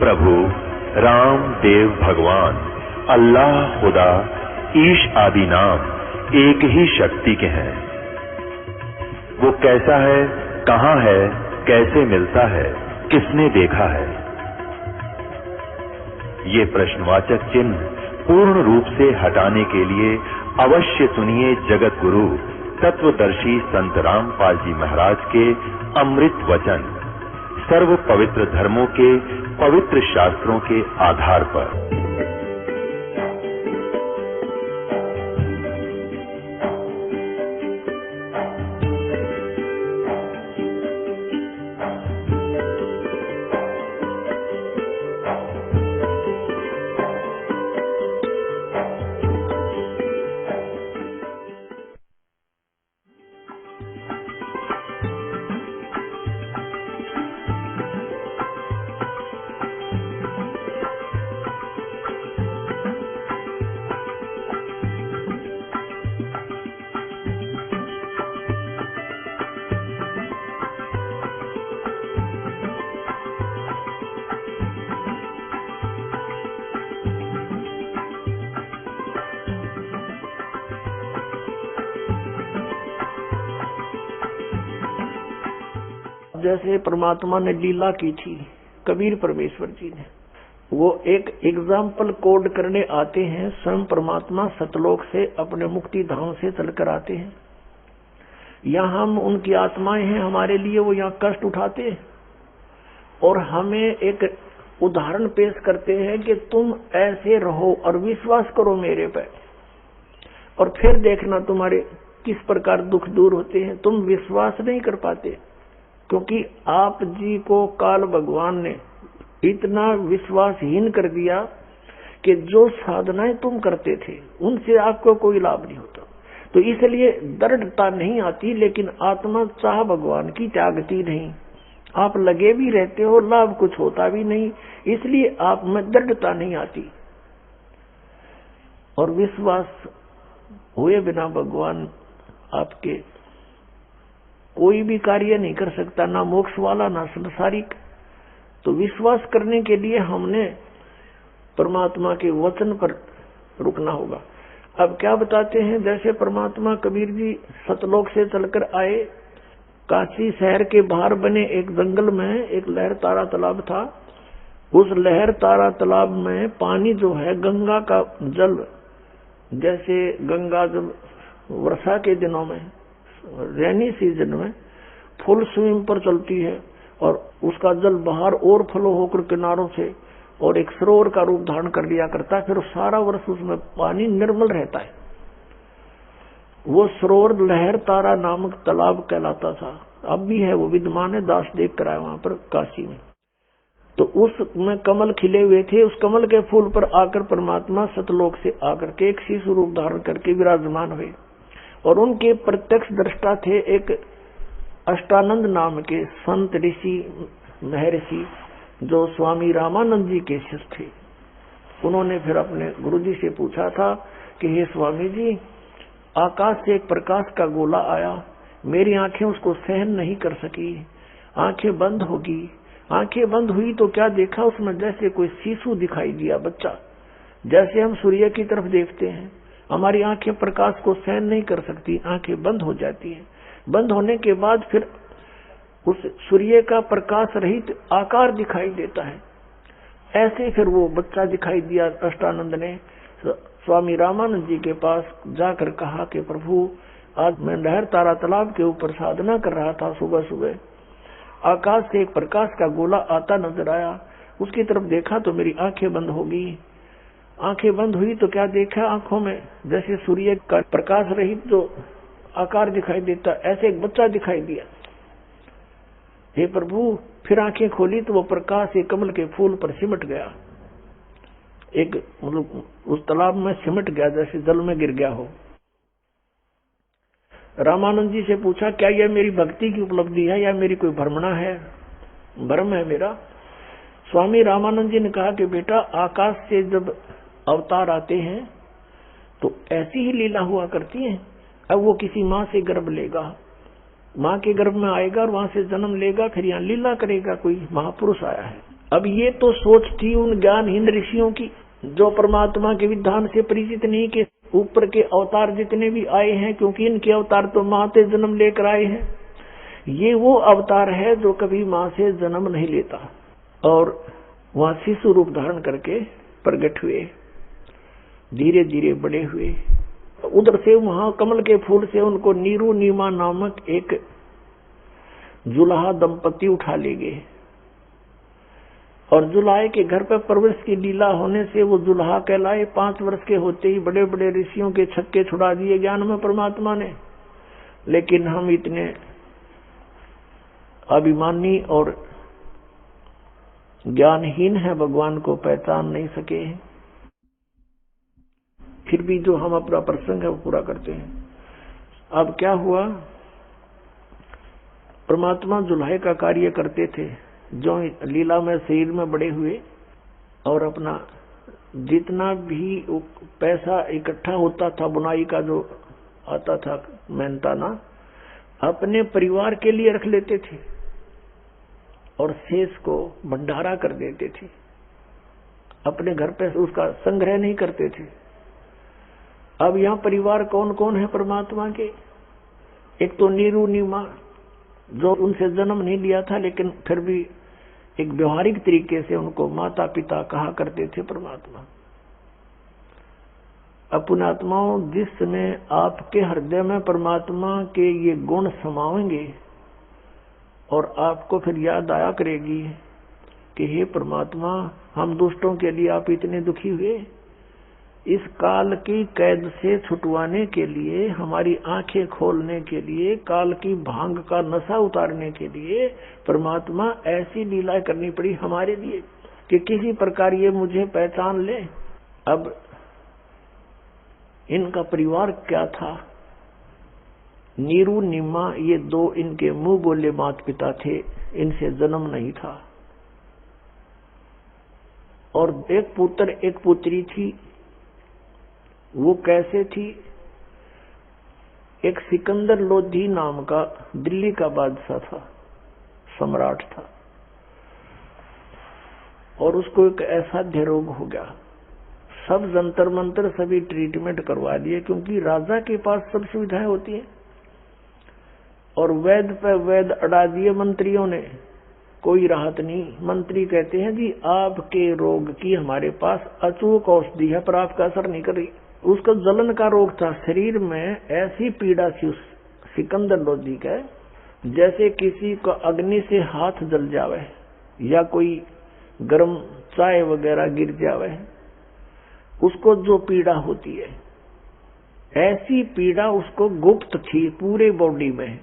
प्रभु राम देव भगवान अल्लाह खुदा ईश आदि नाम एक ही शक्ति के हैं। वो कैसा है, कहां है, कैसे मिलता है, किसने देखा है? ये प्रश्नवाचक चिन्ह पूर्ण रूप से हटाने के लिए अवश्य सुनिए जगत गुरु तत्वदर्शी संत रामपाल जी महाराज के अमृत वचन सर्व पवित्र धर्मों के पवित्र शास्त्रों के आधार पर। जैसे परमात्मा ने लीला की थी कबीर परमेश्वर जी ने, वो एक एग्जाम्पल कोड करने आते हैं। स्वयं परमात्मा सतलोक से अपने मुक्ति धाम से चलकर आते हैं। यहाँ हम उनकी आत्माएं हैं, हमारे लिए वो यहाँ कष्ट उठाते हैं और हमें एक उदाहरण पेश करते हैं कि तुम ऐसे रहो और विश्वास करो मेरे पे, और फिर देखना तुम्हारे किस प्रकार दुख दूर होते हैं। तुम विश्वास नहीं कर पाते क्योंकि आप जी को काल भगवान ने इतना विश्वासहीन कर दिया कि जो साधनाएं तुम करते थे उनसे आपको कोई लाभ नहीं होता। तो इसलिए दृढ़ता नहीं आती, लेकिन आत्मा चाह भगवान की त्यागती नहीं। आप लगे भी रहते हो, लाभ कुछ होता भी नहीं, इसलिए आप में दृढ़ता नहीं आती। और विश्वास हुए बिना भगवान आपके कोई भी कार्य नहीं कर सकता, ना मोक्ष वाला ना संसारिक। तो विश्वास करने के लिए हमने परमात्मा के वचन पर रुकना होगा। अब क्या बताते हैं, जैसे परमात्मा कबीर जी सतलोक से चलकर आए, काशी शहर के बाहर बने एक जंगल में एक लहर तारा तालाब था। उस लहर तारा तालाब में पानी जो है गंगा का जल, जैसे गंगा जब वर्षा के दिनों में रेनी सीजन में फुल स्विंग पर चलती है और उसका जल बाहर और फ्लो होकर किनारों से और एक सरोवर का रूप धारण कर लिया करता है, फिर सारा वर्ष उसमें पानी निर्मल रहता है। वो सरोवर लहर तारा नामक तालाब कहलाता था, अब भी है, वो विद्यमान है, दास देख कर आए वहां पर काशी में। तो उसमें कमल खिले हुए थे, उस कमल के फूल पर आकर परमात्मा सतलोक से आकर के एक शिशु रूप धारण करके विराजमान हुए। और उनके प्रत्यक्ष दृष्टा थे एक अष्टानंद नाम के संत ऋषि महर्षि, जो स्वामी रामानंद जी के शिष्य थे। उन्होंने फिर अपने गुरुजी से पूछा था कि हे स्वामी जी, आकाश से एक प्रकाश का गोला आया, मेरी आंखें उसको सहन नहीं कर सकी, आंखें बंद होगी। आंखें बंद हुई तो क्या देखा, उसमें जैसे कोई शिशु दिखाई दिया, बच्चा। जैसे हम सूर्य की तरफ देखते हैं, हमारी आंखें प्रकाश को सहन नहीं कर सकती, आंखें बंद हो जाती हैं। बंद होने के बाद फिर उस सूर्य का प्रकाश रहित आकार दिखाई देता है। ऐसे फिर वो बच्चा दिखाई दिया। अष्टानंद ने स्वामी रामानंद जी के पास जाकर कहा कि प्रभु, आज मैं लहर तारा तालाब के ऊपर साधना कर रहा था, सुबह सुबह आकाश से एक प्रकाश का गोला आता नजर आया, उसकी तरफ देखा तो मेरी आंखें बंद हो गई। आंखें बंद हुई तो क्या देखा, आंखों में जैसे सूर्य का प्रकाश रहित जो आकार दिखाई देता, ऐसे एक बच्चा दिखाई दिया। हे प्रभु, फिर आंखें खोली तो वो प्रकाश एक कमल के फूल पर सिमट गया, एक मतलब उस तालाब में सिमट गया, जैसे जल में गिर गया हो। रामानंद जी से पूछा, क्या यह मेरी भक्ति की उपलब्धि है या मेरी कोई भ्रमणा है, भ्रम है मेरा? स्वामी रामानंद जी ने कहा कि बेटा, आकाश से जब अवतार आते हैं तो ऐसी ही लीला हुआ करती है। अब वो किसी माँ से गर्भ लेगा, माँ के गर्भ में आएगा और वहां से जन्म लेगा, फिर यहाँ लीला करेगा, कोई महापुरुष आया है। अब ये तो सोच थी उन ज्ञानहीन ऋषियों की, जो परमात्मा के विधान से परिचित नहीं, के ऊपर के अवतार जितने भी आए हैं, क्योंकि इनके अवतार तो माँ से जन्म लेकर आए हैं, ये वो अवतार है जो कभी माँ से जन्म नहीं लेता, और वहां शिशु रूप धारण करके प्रकट हुए, धीरे धीरे बड़े हुए। उधर से वहां कमल के फूल से उनको नीरू नीमा नामक एक जुलाहा दंपति उठा ले गए, और जुलाहे के घर पर परवरिश की लीला होने से वो जुलाहा कहलाए। 5 वर्ष के होते ही बड़े बड़े ऋषियों के छक्के छुड़ा दिए ज्ञान में परमात्मा ने। लेकिन हम इतने अभिमानी और ज्ञानहीन है, भगवान को पहचान नहीं सके हैं। फिर भी जो हम अपना प्रसंग है वो पूरा करते हैं। अब क्या हुआ, परमात्मा जुलाहे का कार्य करते थे, जो लीला में शरीर में बड़े हुए, और अपना जितना भी पैसा इकट्ठा होता था बुनाई का जो आता था मेहनताना, अपने परिवार के लिए रख लेते थे और शेष को भंडारा कर देते थे, अपने घर पे उसका संग्रह नहीं करते थे। अब यहाँ परिवार कौन कौन है परमात्मा के? एक तो नीरू नीमा, जो उनसे जन्म नहीं लिया था लेकिन फिर भी एक व्यवहारिक तरीके से उनको माता पिता कहा करते थे परमात्मा। पुण्यात्माओं, जिस समय आपके हृदय में परमात्मा के ये गुण समाएंगे और आपको फिर याद आया करेगी कि हे परमात्मा, हम दुष्टों के लिए आप इतने दुखी हुए, इस काल की कैद से छुटवाने के लिए, हमारी आंखें खोलने के लिए, काल की भांग का नशा उतारने के लिए परमात्मा ऐसी लीला करनी पड़ी हमारे लिए कि किसी प्रकार ये मुझे पहचान ले। अब इनका परिवार क्या था? नीरू निम्मा, ये 2 इनके मुंह बोले माता पिता थे, इनसे जन्म नहीं था। और एक पुत्र एक पुत्री थी। वो कैसे थी? एक सिकंदर लोधी नाम का दिल्ली का बादशाह था, सम्राट था, और उसको एक असाध्य रोग हो गया। सब जंतर मंतर सभी ट्रीटमेंट करवा दिए, क्योंकि राजा के पास सब सुविधाएं होती हैं, और वैद्य पे वैद्य अड़ा दिए मंत्रियों ने, कोई राहत नहीं। मंत्री कहते हैं जी आपके रोग की हमारे पास अचूक औषधि है, पर आपका असर नहीं कर रही। उसका जलन का रोग था, शरीर में ऐसी पीड़ा थी उस सिकंदर लोधी का, जैसे किसी को अग्नि से हाथ जल जावे या कोई गर्म चाय वगैरह गिर जावे, उसको जो पीड़ा होती है, ऐसी पीड़ा उसको गुप्त थी पूरे बॉडी में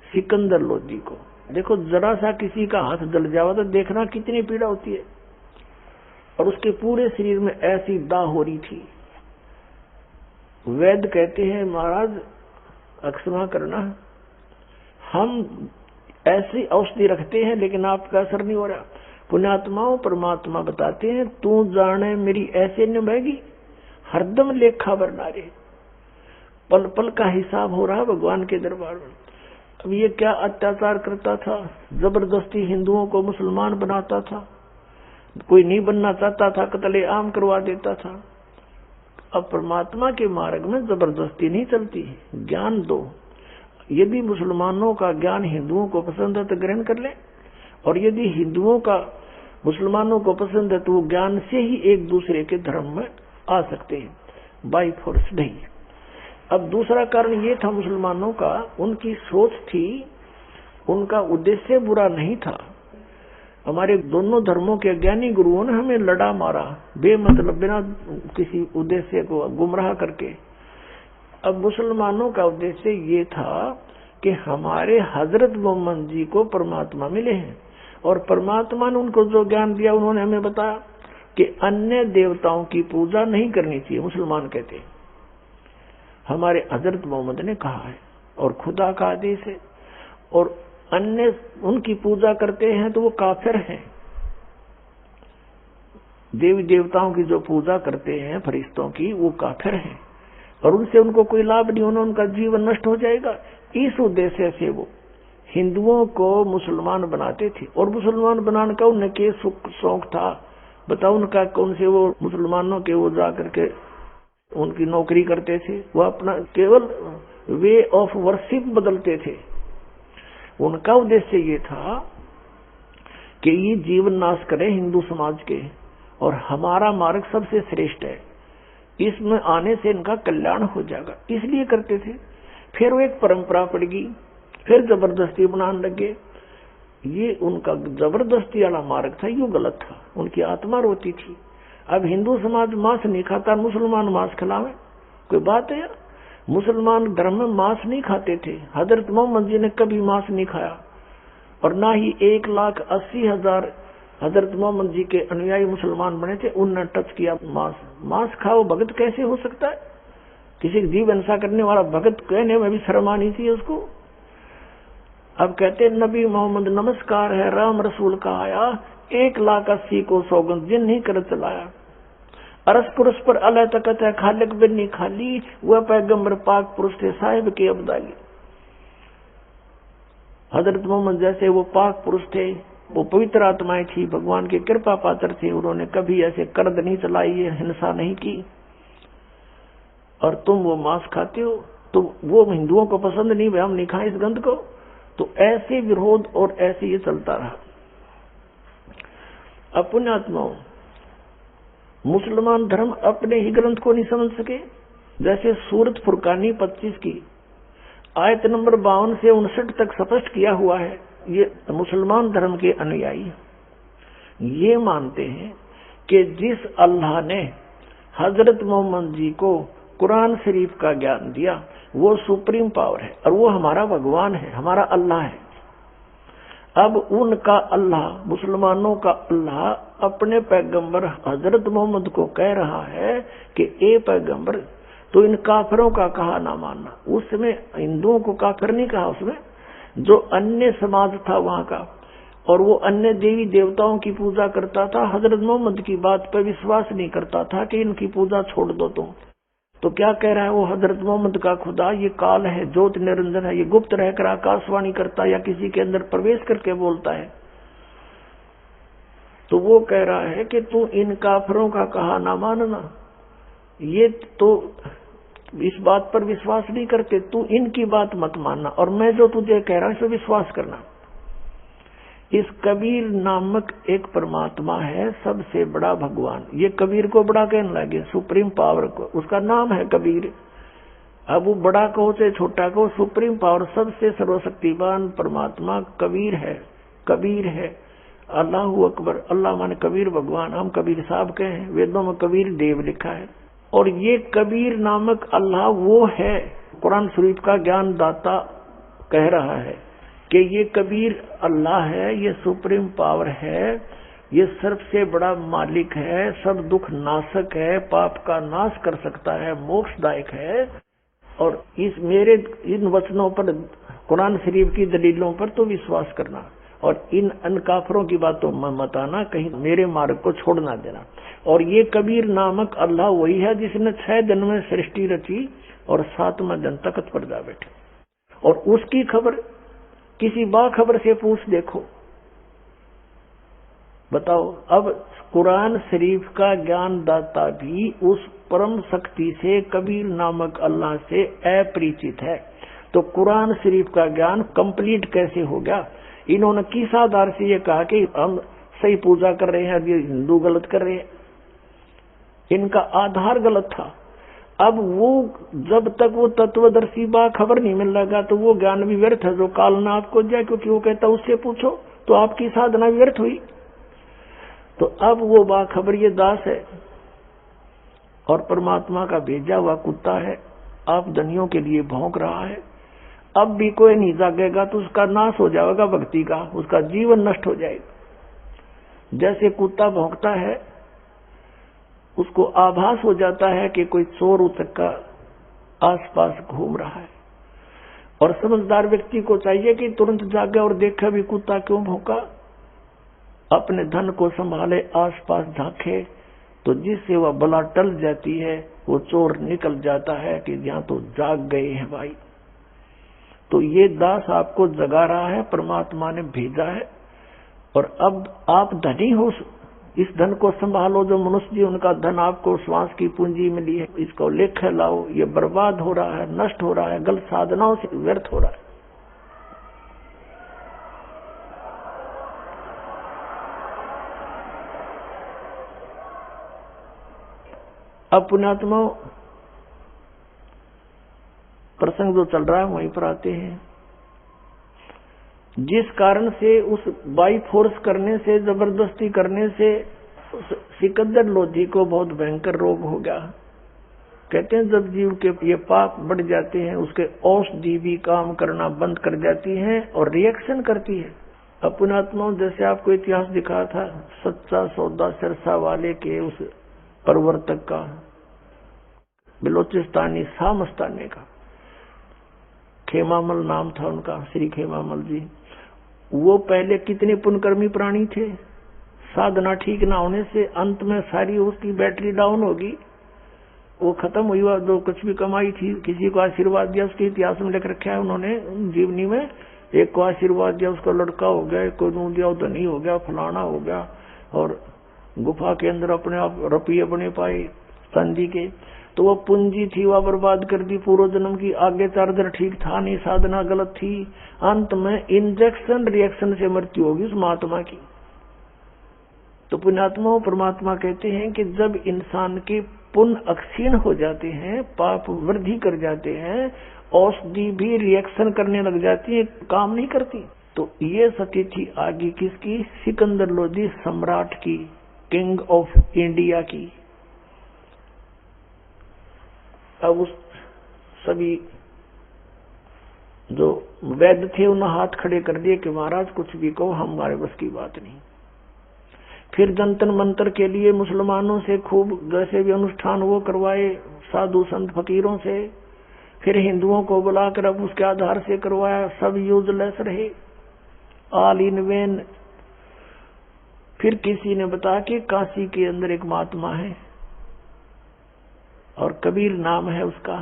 सिकंदर लोधी को। देखो, जरा सा किसी का हाथ जल जावा तो देखना कितनी पीड़ा होती है, और उसके पूरे शरीर में ऐसी दाह हो रही थी। वैद्य कहते हैं महाराज अक्षमा करना, हम ऐसी औषधि रखते हैं लेकिन आपका असर नहीं हो रहा। पुण्यात्माओं, परमात्मा बताते हैं तू जाने मेरी ऐसे न बहेगी, हरदम लेखा बरनारे, पल पल का हिसाब हो रहा भगवान के दरबार में। अब ये क्या अत्याचार करता था, जबरदस्ती हिंदुओं को मुसलमान बनाता था, कोई नहीं बनना चाहता था कत्ले आम करवा देता था। अब परमात्मा के मार्ग में जबरदस्ती नहीं चलती, ज्ञान दो। यदि मुसलमानों का ज्ञान हिंदुओं को पसंद है तो ग्रहण कर ले, और यदि हिंदुओं का मुसलमानों को पसंद है तो वो ज्ञान से ही एक दूसरे के धर्म में आ सकते हैं, बाई फोर्स नहीं। अब दूसरा कारण ये था मुसलमानों का, उनकी सोच थी, उनका उद्देश्य बुरा नहीं था। हमारे दोनों धर्मों के ज्ञानी गुरुओं ने हमें लड़ा मारा बेमतलब, बिना किसी उद्देश्य को गुमराह करके। अब मुसलमानों का उद्देश्य ये था कि हमारे हजरत मोहम्मद जी को परमात्मा मिले हैं, और परमात्मा ने उनको जो ज्ञान दिया उन्होंने हमें बताया कि अन्य देवताओं की पूजा नहीं करनी चाहिए। मुसलमान कहते हैं हमारे हजरत मोहम्मद ने कहा है और खुदा का आदेश है, और अन्य उनकी पूजा करते हैं तो वो काफिर हैं। देवी देवताओं की जो पूजा करते हैं फरिश्तों की, वो काफिर हैं, और उनसे उनको कोई लाभ नहीं होना, उनका जीवन नष्ट हो जाएगा। इस उद्देश्य से वो हिंदुओं को मुसलमान बनाते थे, और मुसलमान बनाने का उनके शौक था। बताओ उनका कौन से वो मुसलमानों के वो जा करके उनकी नौकरी करते थे, वो अपना केवल वे ऑफ वर्शिप बदलते थे। उनका उद्देश्य ये था कि ये जीवन नाश करें हिंदू समाज के, और हमारा मार्ग सबसे श्रेष्ठ है, इसमें आने से इनका कल्याण हो जाएगा, इसलिए करते थे। फिर वो एक परंपरा पड़ गई, फिर जबरदस्ती बनाने लगे। ये उनका जबरदस्ती वाला मार्ग था, ये गलत था, उनकी आत्मा रोती थी। अब हिंदू समाज मांस नहीं खाता, मुसलमान मांस खिलावे, कोई बात है? मुसलमान धर्म में मांस नहीं खाते थे, हजरत मोहम्मद जी ने कभी मांस नहीं खाया, और ना ही 1,80,000 हजरत मोहम्मद जी के अनुयायी मुसलमान बने थे, उनने टच किया मांस। मांस खाओ भगत कैसे हो सकता है? किसी जीव हिंसा करने वाला भगत कहने में भी शर्म आनी थी उसको। अब कहते नबी मोहम्मद नमस्कार है, राम रसूल का आया, 1,80,000 को सौगंध जिन नहीं कर चलाया। अरस पुरुष पर अल्लाह तकत है, खालिक बिन नहीं खाली, वह पैगंबर पाक पुरुष थे, साहिब के अब्दाली। हजरत मोहम्मद जैसे वो पाक पुरुष थे, वो पवित्र आत्माएं थी, भगवान के कृपा पात्र थे, उन्होंने कभी ऐसे कर्द नहीं चलाई है, हिंसा नहीं की। और तुम वो मांस खाते हो, तो वो हिंदुओं को पसंद नहीं, हम नहीं खाए इस गंध को। तो ऐसे विरोध और ऐसे ये चलता रहा। अब पुण्यात्माओं, मुसलमान धर्म अपने ही ग्रंथ को नहीं समझ सके। जैसे सूरत फुरकानी 25 की आयत नंबर 52 से 59 तक स्पष्ट किया हुआ है। ये मुसलमान धर्म के अनुयायी ये मानते हैं कि जिस अल्लाह ने हजरत मोहम्मद जी को कुरान शरीफ का ज्ञान दिया वो सुप्रीम पावर है, और वो हमारा भगवान है, हमारा अल्लाह है। अब उनका अल्लाह, मुसलमानों का अल्लाह अपने पैगंबर हजरत मोहम्मद को कह रहा है कि ए पैगंबर, तो इन काफिरों का कहा ना मानना। उसमें हिंदुओं को काफिर नहीं कहा, उसमें जो अन्य समाज था वहां का, और वो अन्य देवी देवताओं की पूजा करता था, हजरत मोहम्मद की बात पर विश्वास नहीं करता था कि इनकी पूजा छोड़ दो तुम। तो क्या कह रहा है वो हजरत मोहम्मद का खुदा ये काल है, ज्योत निरंजन है, ये गुप्त रहकर आकाशवाणी करता है या किसी के अंदर प्रवेश करके बोलता है। तो वो कह रहा है कि तू इन काफिरों का कहा ना मानना, ये तो इस बात पर विश्वास नहीं करते, तू इनकी बात मत मानना, और मैं जो तुझे कह रहा हूं इसे विश्वास करना। इस कबीर नामक एक परमात्मा है, सबसे बड़ा भगवान। ये कबीर को बड़ा कहने लगे, सुप्रीम पावर को, उसका नाम है कबीर। अब वो बड़ा कहो चाहे छोटा कहो, सुप्रीम पावर सबसे सर्वशक्तिवान परमात्मा कबीर है, कबीर है। अल्लाह अकबर, अल्लाह माने कबीर भगवान, हम कबीर साहब कहे हैं, वेदों में कबीर देव लिखा है। और ये कबीर नामक अल्लाह वो है, कुरान शरीफ का ज्ञान दाता कह रहा है कि ये कबीर अल्लाह है, ये सुप्रीम पावर है, ये सबसे बड़ा मालिक है, सब दुख नाशक है, पाप का नाश कर सकता है, मोक्षदायक है। और इस मेरे इन वचनों पर, कुरान शरीफ की दलीलों पर तो विश्वास करना, और इन काफिरों की बातों में मत आना, कहीं मेरे मार्ग को छोड़ ना देना। और ये कबीर नामक अल्लाह वही है जिसने 6 दिन में सृष्टि रची और 7वां दिन तख्त पर जा बैठे। और उसकी खबर किसी बाखबर से पूछ देखो, बताओ। अब कुरान शरीफ का ज्ञान दाता भी उस परम शक्ति से, कबीर नामक अल्लाह से अपरिचित है, तो कुरान शरीफ का ज्ञान कंप्लीट कैसे हो गया? इन्होंने किस आधार से ये कहा कि हम सही पूजा कर रहे हैं, ये हिंदू गलत कर रहे हैं? इनका आधार गलत था। अब वो जब तक वो तत्वदर्शी बा खबर नहीं मिल लगा तो वो ज्ञान भी व्यर्थ है जो काल ना आपको जाए, क्योंकि वो कहता उससे पूछो तो आपकी साधना व्यर्थ हुई। तो अब वो बाखबर ये दास है और परमात्मा का भेजा हुआ कुत्ता है, आप धनियों के लिए भौंक रहा है। अब भी कोई नहीं जागेगा तो उसका नाश हो जाएगा भक्ति का, उसका जीवन नष्ट हो जाएगा। जैसे कुत्ता भौंकता है, उसको आभास हो जाता है कि कोई चोर उचक्का आसपास घूम रहा है, और समझदार व्यक्ति को चाहिए कि तुरंत जागे और देखे भी कुत्ता क्यों भौंका, अपने धन को संभाले, आसपास झांके, तो जिससे वह बला टल जाती है, वो चोर निकल जाता है कि यहाँ तो जाग गए हैं भाई। तो ये दास आपको जगा रहा है, परमात्मा ने भेजा है। और अब आप धनी हो, इस धन को संभालो। जो मनुष्य जी उनका धन आपको श्वास की पूंजी मिली है, इसको लेकर लाओ। ये बर्बाद हो रहा है, नष्ट हो रहा है, गलत साधनाओं से व्यर्थ हो रहा है। अब पुण्यात्माओं, प्रसंग जो चल रहा है वहीं पर आते हैं। जिस कारण से उस बाई फोर्स करने से, जबरदस्ती करने से सिकंदर लोधी को बहुत भयंकर रोग हो गया। कहते हैं जब जीव के ये पाप बढ़ जाते हैं, उसके औषधि भी काम करना बंद कर जाती है और रिएक्शन करती है। पुण्यात्माओं, जैसे आपको इतिहास दिखा था सच्चा सौदा सिरसा वाले के उस प्रवर्तक का, बलोचिस्तानी सामस्ताने का, खेमामल नाम था उनका, श्री खेमामल जी। वो पहले कितने पुण्यकर्मी प्राणी थे। साधना ठीक ना होने से अंत में सारी उसकी बैटरी डाउन होगी, वो खत्म हुई। जो कुछ भी कमाई थी, किसी को आशीर्वाद दिया, उसके इतिहास में लिख रखा है उन्होंने जीवनी में। एक को आशीर्वाद दिया, उसका लड़का हो गया, एक को नून दिया, धनी हो गया, फलाना हो गया, और गुफा के अंदर अपने आप रुपये बने पाए संधि के। तो वो पूंजी थी, वह बर्बाद कर दी पूर्व जन्म की। आगे चार्जर ठीक था नहीं, साधना गलत थी। अंत में इंजेक्शन रिएक्शन से मृत्यु होगी उस महात्मा की। तो पुण्यात्मा परमात्मा कहते हैं कि जब इंसान के पुण्य अक्षीण हो जाते हैं, पाप वृद्धि कर जाते हैं, औषधि भी रिएक्शन करने लग जाती है, काम नहीं करती। तो ये सती थी आगे किसकी? सिकंदर लोधी सम्राट की, किंग ऑफ इंडिया की। अब उस सभी जो वैद्य थे उन्होंने हाथ खड़े कर दिए कि महाराज कुछ भी कहो, हमारे बस की बात नहीं। फिर जंतर मंतर के लिए मुसलमानों से खूब जैसे भी अनुष्ठान वो करवाए, साधु संत फकीरों से। फिर हिंदुओं को बुलाकर अब उसके आधार से करवाया, सब यूजलेस रहे, ऑल इन वेन। फिर किसी ने बताया कि काशी के अंदर एक महात्मा है और कबीर नाम है उसका,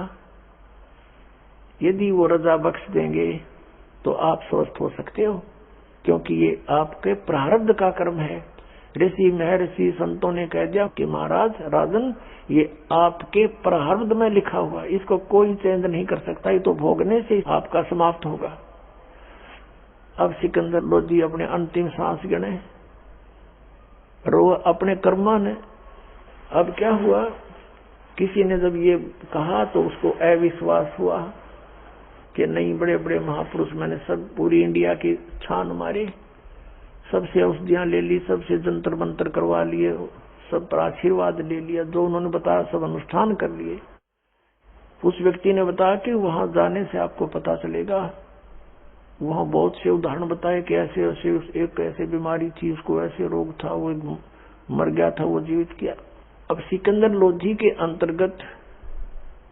यदि वो रजा बख्श देंगे तो आप स्वस्थ हो सकते हो, क्योंकि ये आपके प्रारब्ध का कर्म है। ऋषि महर्षि संतों ने कह दिया कि महाराज राजन, ये आपके प्रारब्ध में लिखा हुआ, इसको कोई चेंज नहीं कर सकता, ये तो भोगने से आपका समाप्त होगा। अब सिकंदर लोधी अपने अंतिम सांस गिने, रो अपने कर्मा ने। अब क्या हुआ, किसी ने जब ये कहा तो उसको अविश्वास हुआ कि नहीं, बड़े बड़े महापुरुष, मैंने सब पूरी इंडिया की छान मारी, सबसे औषधियां ले ली, सबसे जंतर मंतर करवा लिए, सब पर आशीर्वाद ले लिया, जो उन्होंने बताया सब अनुष्ठान कर लिए। उस व्यक्ति ने बताया कि वहां जाने से आपको पता चलेगा। वहां बहुत से उदाहरण बताए कि ऐसे ऐसे एक ऐसे बीमारी थी, उसको ऐसे रोग था, वो मर गया था, वो जीवित किया। अब सिकंदर लोधी के अंतर्गत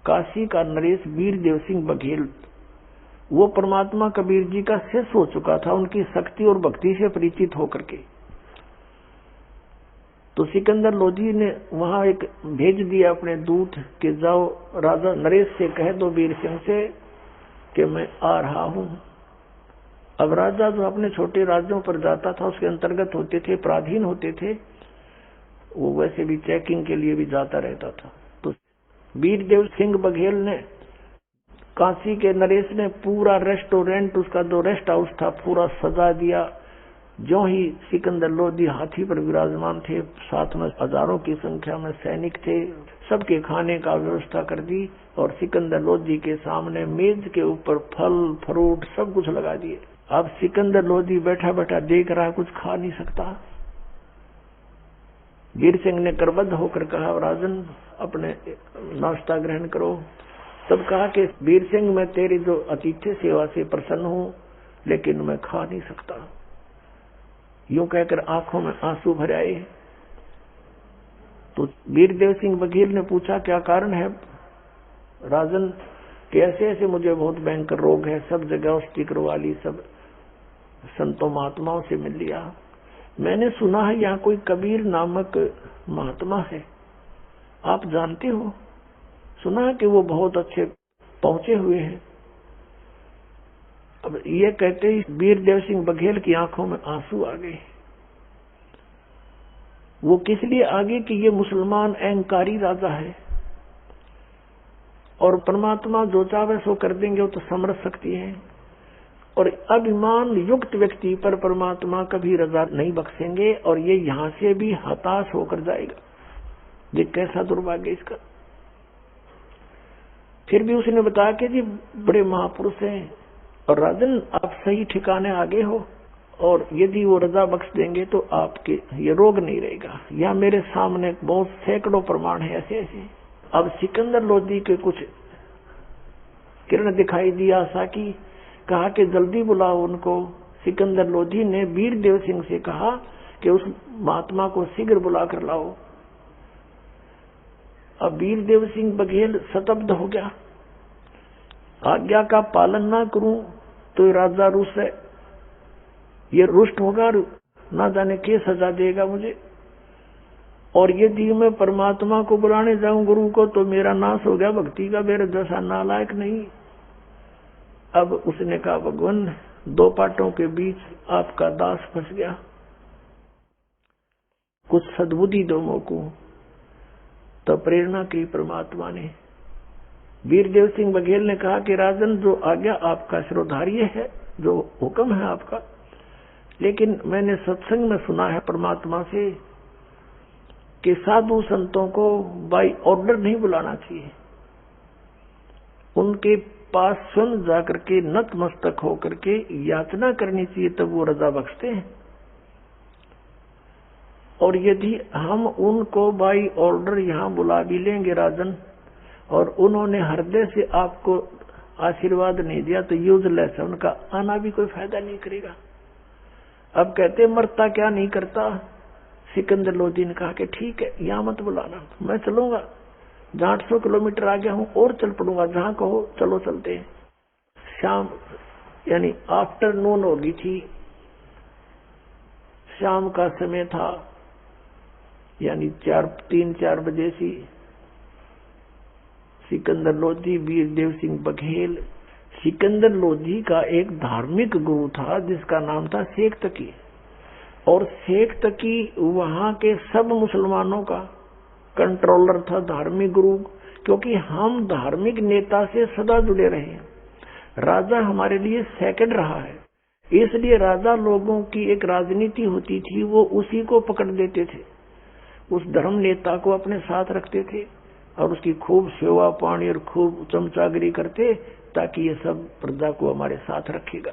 काशी का नरेश वीरदेव सिंह बघेल, वो परमात्मा कबीर जी का शिष्य हो चुका था, उनकी शक्ति और भक्ति से परिचित होकर के। तो सिकंदर लोधी ने वहां एक भेज दिया अपने दूत कि जाओ राजा नरेश से कह दो वीर सिंह से कि मैं आ रहा हूं। अब राजा जो अपने छोटे राज्यों पर जाता था, उसके अंतर्गत होते थे, पराधीन होते थे, वो वैसे भी चेकिंग के लिए भी जाता रहता था। तो वीरदेव सिंह बघेल ने, काशी के नरेश ने पूरा रेस्टोरेंट, उसका जो रेस्ट हाउस था, पूरा सजा दिया। जो ही सिकंदर लोधी हाथी पर विराजमान थे, साथ में हजारों की संख्या में सैनिक थे, सबके खाने का व्यवस्था कर दी और सिकंदर लोधी के सामने मेज के ऊपर फल फ्रूट सब कुछ लगा दिए। अब सिकंदर लोधी बैठा बैठा देख रहा, कुछ खा नहीं सकता। वीर सिंह ने करबद्ध होकर कहा, राजन अपने नाश्ता ग्रहण करो। तब कहा कि वीर सिंह, मैं तेरी जो अतिथि सेवा से प्रसन्न हूं, लेकिन मैं खा नहीं सकता। यूं कहकर आंखों में आंसू भर आए। तो वीरदेव सिंह बघेल ने पूछा, क्या कारण है राजन? कि ऐसे ऐसे मुझे बहुत भयंकर रोग है, सब जगह औषधि करवा ली, सब संतों महात्माओं से मिल लिया। मैंने सुना है यहाँ कोई कबीर नामक महात्मा है, आप जानते हो? सुना है कि वो बहुत अच्छे पहुंचे हुए हैं। अब ये कहते ही वीरदेव सिंह बघेल की आंखों में आंसू आ गए। वो किस लिए आगे कि ये मुसलमान अहंकारी राजा है और परमात्मा जो चाहे सो कर देंगे, वो तो समझ सकती है। और अभिमान युक्त व्यक्ति पर परमात्मा कभी रजा नहीं बख्शेंगे और ये यहां से भी हताश होकर जाएगा। ये कैसा दुर्भाग्य इसका। फिर भी उसने बताया कि जी बड़े महापुरुष हैं और राजन आप सही ठिकाने आगे हो और यदि वो रजा बख्श देंगे तो आपके ये रोग नहीं रहेगा। यहाँ मेरे सामने बहुत सैकड़ों प्रमाण है ऐसे ऐसे। अब सिकंदर लोधी के कुछ किरण दिखाई दी आशा की, कहा कि जल्दी बुलाओ उनको। सिकंदर लोधी ने वीरदेव सिंह से कहा कि उस महात्मा को शीघ्र बुला कर लाओ। अब वीरदेव सिंह बघेल स्तब्ध हो गया। आज्ञा का पालन ना करूं तो राजा रुष्ट है, ये रुष्ट होगा, ना जाने के सजा देगा मुझे। और यदि मैं परमात्मा को बुलाने जाऊं गुरु को तो मेरा नाश हो गया भक्ति का, मेरे जैसा नालायक नहीं। अब उसने कहा भगवान दो पाटों के बीच आपका दास फंस गया, कुछ सद्बुद्धि दो मोको। तो प्रेरणा की परमात्मा ने। वीरदेव सिंह बघेल ने कहा कि राजन जो आज्ञा आपका शिरोधार्य है, जो हुक्म है आपका, लेकिन मैंने सत्संग में सुना है परमात्मा से कि साधु संतों को बाई ऑर्डर नहीं बुलाना चाहिए, उनके पास स्वयं जाकर के नतमस्तक होकर के याचना करनी चाहिए, तब वो रजा बख्शते हैं। और यदि हम उनको बाई ऑर्डर यहाँ बुला भी लेंगे राजन और उन्होंने हृदय से आपको आशीर्वाद नहीं दिया तो यूजलेस है, उनका आना भी कोई फायदा नहीं करेगा। अब कहते मरता क्या नहीं करता। सिकंदर लोधी ने कहा कि ठीक है यहाँ मत बुलाना, मैं चलूंगा, जहाँ 800 किलोमीटर आ गया हूँ और चल पड़ूंगा, जहाँ कहो चलो चलते हैं। शाम यानी आफ्टरनून होगी थी, शाम का समय था, यानी 3-4 बजे सी। सिकंदर लोधी वीरदेव सिंह बघेल। सिकंदर लोधी का एक धार्मिक गुरु था जिसका नाम था शेख तकी, और शेख तकी वहां के सब मुसलमानों का कंट्रोलर था, धार्मिक गुरु। क्योंकि हम धार्मिक नेता से सदा जुड़े रहे हैं, राजा हमारे लिए सेकंड रहा है, इसलिए राजा लोगों की एक राजनीति होती थी, वो उसी को पकड़ देते थे, उस धर्म नेता को अपने साथ रखते थे और उसकी खूब सेवा पानी और खूब चमचागिरी करते, ताकि ये सब प्रजा को हमारे साथ रखेगा।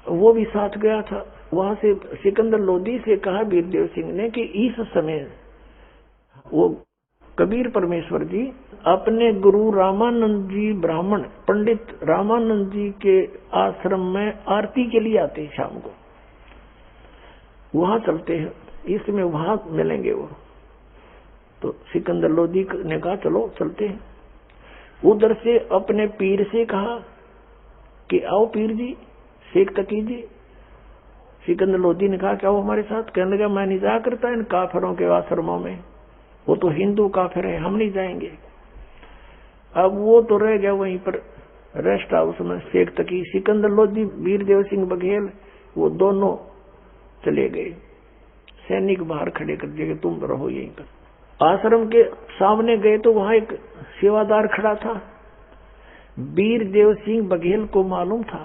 वो भी साथ गया था। वहां से सिकंदर लोधी से कहा वीरदेव सिंह ने कि इस समय वो कबीर परमेश्वर जी अपने गुरु रामानंद जी ब्राह्मण पंडित रामानंद जी के आश्रम में आरती के लिए आते हैं शाम को, वहां चलते हैं, इसमें वहां मिलेंगे वो। तो सिकंदर लोधी ने कहा चलो चलते हैं। उधर से अपने पीर से कहा कि आओ पीर जी, शेख तकी जी। सिकंदर लोधी ने कहा क्या वो हमारे साथ? कहने लगा मैं नहीं जाया करता इन काफिरों के आश्रमों में, वो तो हिंदू काफिर है, हम नहीं जाएंगे। अब वो तो रह गया वहीं पर रेस्ट हाउस में, शेख तकी, सिकंदर लोधी, वीरदेव सिंह बघेल, वो दोनों चले गए। सैनिक बाहर खड़े कर दिए, तुम रहो यहीं पर। आश्रम के सामने गए तो वहां एक सेवादार खड़ा था। वीरदेव सिंह बघेल को मालूम था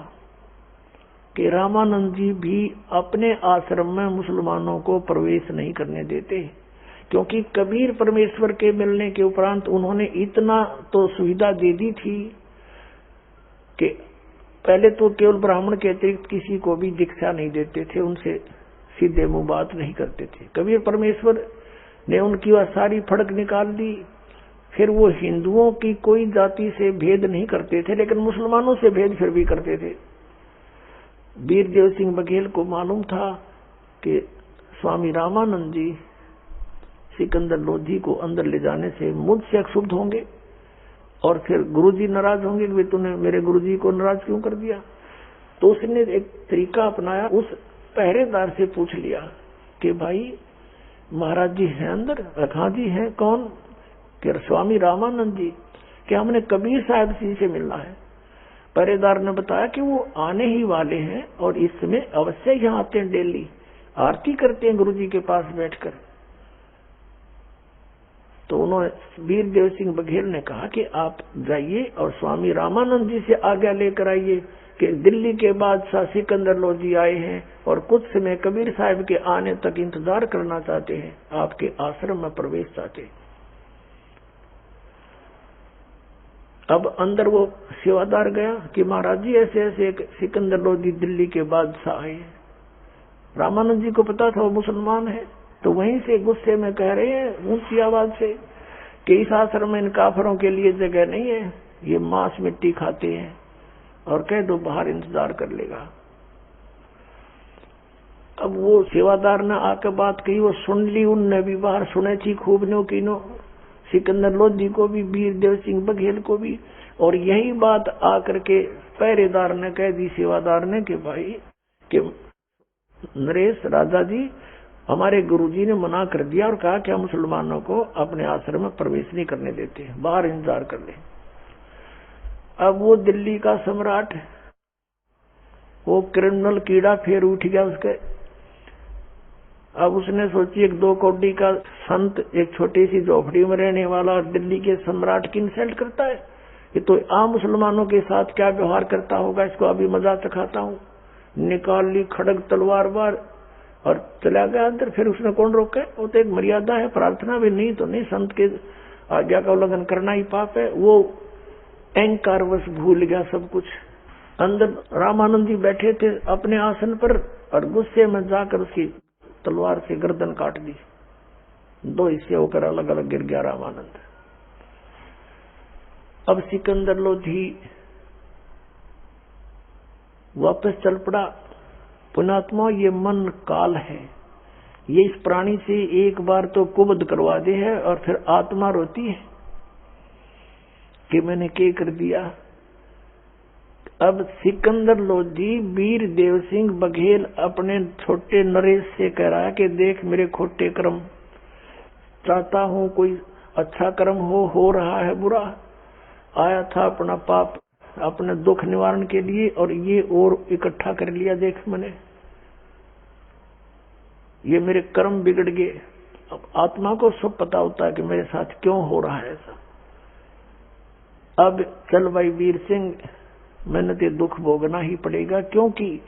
कि रामानंद जी भी अपने आश्रम में मुसलमानों को प्रवेश नहीं करने देते, क्योंकि कबीर परमेश्वर के मिलने के उपरांत उन्होंने इतना तो सुविधा दे दी थी कि पहले तो केवल ब्राह्मण के अतिरिक्त किसी को भी दीक्षा नहीं देते थे, उनसे सीधे मुंह बात नहीं करते थे। कबीर परमेश्वर ने उनकी वह सारी फड़क निकाल दी। फिर वो हिंदुओं की कोई जाति से भेद नहीं करते थे, लेकिन मुसलमानों से भेद फिर भी करते थे। वीरदेव सिंह बघेल को मालूम था कि स्वामी रामानंद जी सिकंदर लोधी को अंदर ले जाने से मुझसे अक्षुब्ध होंगे और फिर गुरुजी नाराज होंगे कि तूने मेरे गुरुजी को नाराज क्यों कर दिया। तो उसने एक तरीका अपनाया, उस पहरेदार से पूछ लिया कि भाई महाराज जी हैं अंदर? हाँ जी हैं। कौन? कि स्वामी रामानंद जी। कि हमने कबीर साहब जी से मिलना है। पहरेदार ने बताया कि वो आने ही वाले हैं और इस समय अवश्य यहाँ आते हैं, डेली आरती करते हैं गुरुजी के पास बैठकर। तो उन्होंने वीर देव सिंह बघेल ने कहा कि आप जाइए और स्वामी रामानंद जी से आज्ञा लेकर आइए कि दिल्ली के बादशाह सिकंदर लोधी आए हैं और कुछ समय कबीर साहब के आने तक इंतजार करना चाहते हैं, आपके आश्रम में प्रवेश चाहते हैं। अब अंदर वो सेवादार गया कि महाराज जी ऐसे ऐसे एक सिकंदर लोधी दिल्ली के बादशाह आए हैं। रामानंद जी को पता था वो मुसलमान है, तो वहीं से गुस्से में कह रहे हैं ऊंची आवाज से कि इस आश्रम में इन काफरों के लिए जगह नहीं है, ये मांस मिट्टी खाते हैं, और कह दो बाहर इंतजार कर लेगा। अब वो सेवादार ने आकर बात कही, वो सुन ली, उनने भी बाहर सुने थी खूब नो की नो, सिकंदर लोधी को भी, वीर देव सिंह बघेल को भी। और यही बात आकर के पहरेदार ने कह दी सेवादार ने कि भाई कि नरेश राजा जी, हमारे गुरुजी ने मना कर दिया और कहा कि हम मुसलमानों को अपने आश्रम में प्रवेश नहीं करने देते, बाहर इंतजार कर ले। अब वो दिल्ली का सम्राट, वो क्रिमिनल कीड़ा फिर उठ गया उसके। अब उसने सोची एक 2 कौड़ी का संत एक छोटी सी झोपड़ी में रहने वाला दिल्ली के सम्राट की इंसल्ट करता है, ये तो आम मुसलमानों के साथ क्या व्यवहार करता होगा, इसको अभी मजा चखाता हूँ। निकाल ली खड़ग तलवार बार और चला गया अंदर। फिर उसने कौन रोके, वो तो एक मर्यादा है, प्रार्थना भी नहीं तो नहीं, संत के आज्ञा का उल्लंघन करना ही पाप है। वो अहंकारवश भूल गया सब कुछ। अंदर रामानंद जी बैठे थे अपने आसन पर और गुस्से में जाकर उसकी तलवार से गर्दन काट दी, 2 हिस्से होकर अलग अलग गिर गया रामानंद। अब सिकंदर लोधी वापस चल पड़ा। पुणात्मा, ये मन काल है, ये इस प्राणी से एक बार तो कुबद करवा दे है और फिर आत्मा रोती है कि मैंने क्या कर दिया। अब सिकंदर लोधी वीर देव सिंह बघेल अपने छोटे नरेश से कह रहा है कि देख मेरे खोटे कर्म, चाहता हूं कोई अच्छा कर्म हो रहा है बुरा। आया था अपना पाप अपने दुख निवारण के लिए और ये और इकट्ठा कर लिया, देख मैंने, ये मेरे कर्म बिगड़ गए। अब आत्मा को सब पता होता है कि मेरे साथ क्यों हो रहा है ऐसा। अब चल भाई वीर सिंह, मैंने तो दुख भोगना ही पड़ेगा, क्योंकि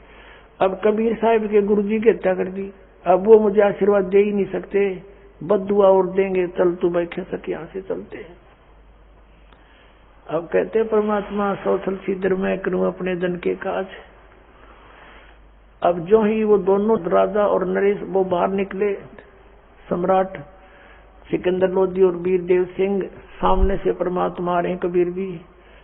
अब कबीर साहब के गुरुजी की हत्या कर दी। अब वो मुझे आशीर्वाद दे ही नहीं सकते, बद्दुआ और देंगे, चल तू भाई खिसक यहाँ से चलते हैं। अब कहते परमात्मा सौथल सीधर मैं करूं अपने जन के काज। अब जो ही वो दोनों राजा और नरेश वो बाहर निकले, सम्राट सिकंदर लोधी और वीर देव सिंह, सामने से परमात्मा आ रहे हैं। कबीर भी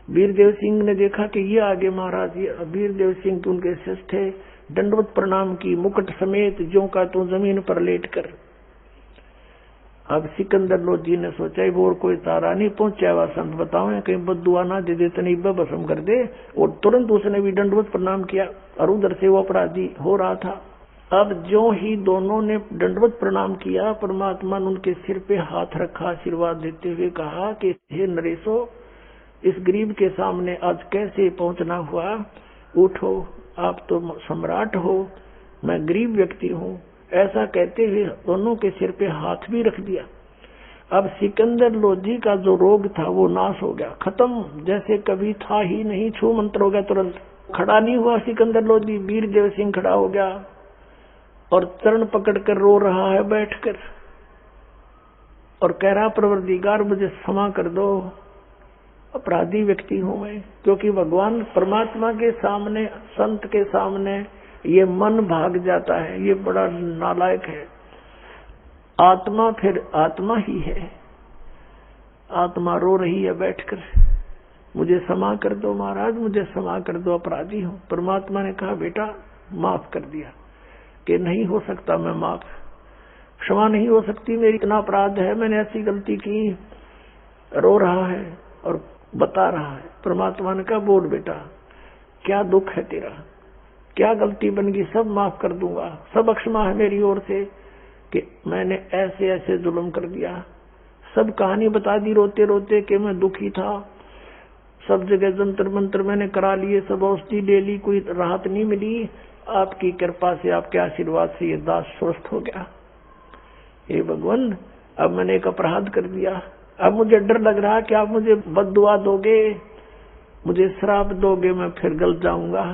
वीर देव सिंह ने देखा कि ये आगे महाराज, ये वीर देव सिंह के उनके शिष्य थे, दंडवत प्रणाम की, मुकुट समेत जो का तू जमीन पर लेट कर। अब सिकंदर लोधी ने सोचा वो और कोई तारा नहीं पहुंचा हुआ, संत बताओ कहीं बद्दुआ ना दे दे, तनी भस्म कर दे। और तुरंत उसने भी दंडवत प्रणाम किया और उधर से वो अपराधी हो रहा था। अब जो ही दोनों ने दंडवत प्रणाम किया, परमात्मा ने उनके सिर पे हाथ रखा, आशीर्वाद देते हुए कहा कि हे नरेशो, इस गरीब के सामने आज कैसे पहुंचना हुआ, उठो, आप तो सम्राट हो, मैं गरीब व्यक्ति हूँ। ऐसा कहते हुए दोनों के सिर पे हाथ भी रख दिया। अब सिकंदर लोधी का जो रोग था वो नाश हो गया, खत्म, जैसे कभी था ही नहीं, छू मंत्र हो गया तुरंत। खड़ा नहीं हुआ सिकंदर लोधी, वीर देव सिंह खड़ा हो गया और चरण पकड़कर रो रहा है बैठकर और कह रहा परवरदिगार मुझे क्षमा कर दो, अपराधी व्यक्ति हूं मैं। क्योंकि भगवान परमात्मा के सामने, संत के सामने ये मन भाग जाता है, ये बड़ा नालायक है। आत्मा फिर आत्मा ही है, आत्मा रो रही है बैठकर, मुझे क्षमा कर दो महाराज, मुझे क्षमा कर दो, अपराधी हूं। परमात्मा ने कहा बेटा माफ कर दिया, कि नहीं हो सकता मैं माफ, क्षमा नहीं हो सकती, मेरी इतना अपराध है, मैंने ऐसी गलती की। रो रहा है और बता रहा है। परमात्मा ने कहा बोल बेटा क्या दुख है तेरा, क्या गलती बन गई, सब माफ कर दूंगा, सब क्षमा है मेरी ओर से कि मैंने ऐसे ऐसे जुल्म कर दिया। सब कहानी बता दी रोते रोते कि मैं दुखी था, सब जगह जंतर मंतर मैंने करा लिए, सब औषधि ले ली, कोई राहत नहीं मिली। आपकी कृपा से, आपके आशीर्वाद से ये दास स्वस्थ हो गया। हे भगवान, अब मैंने एक अपराध कर दिया, अब मुझे डर लग रहा कि आप मुझे बद्दुआ दोगे, मुझे श्राप दोगे, मैं फिर गलत जाऊंगा,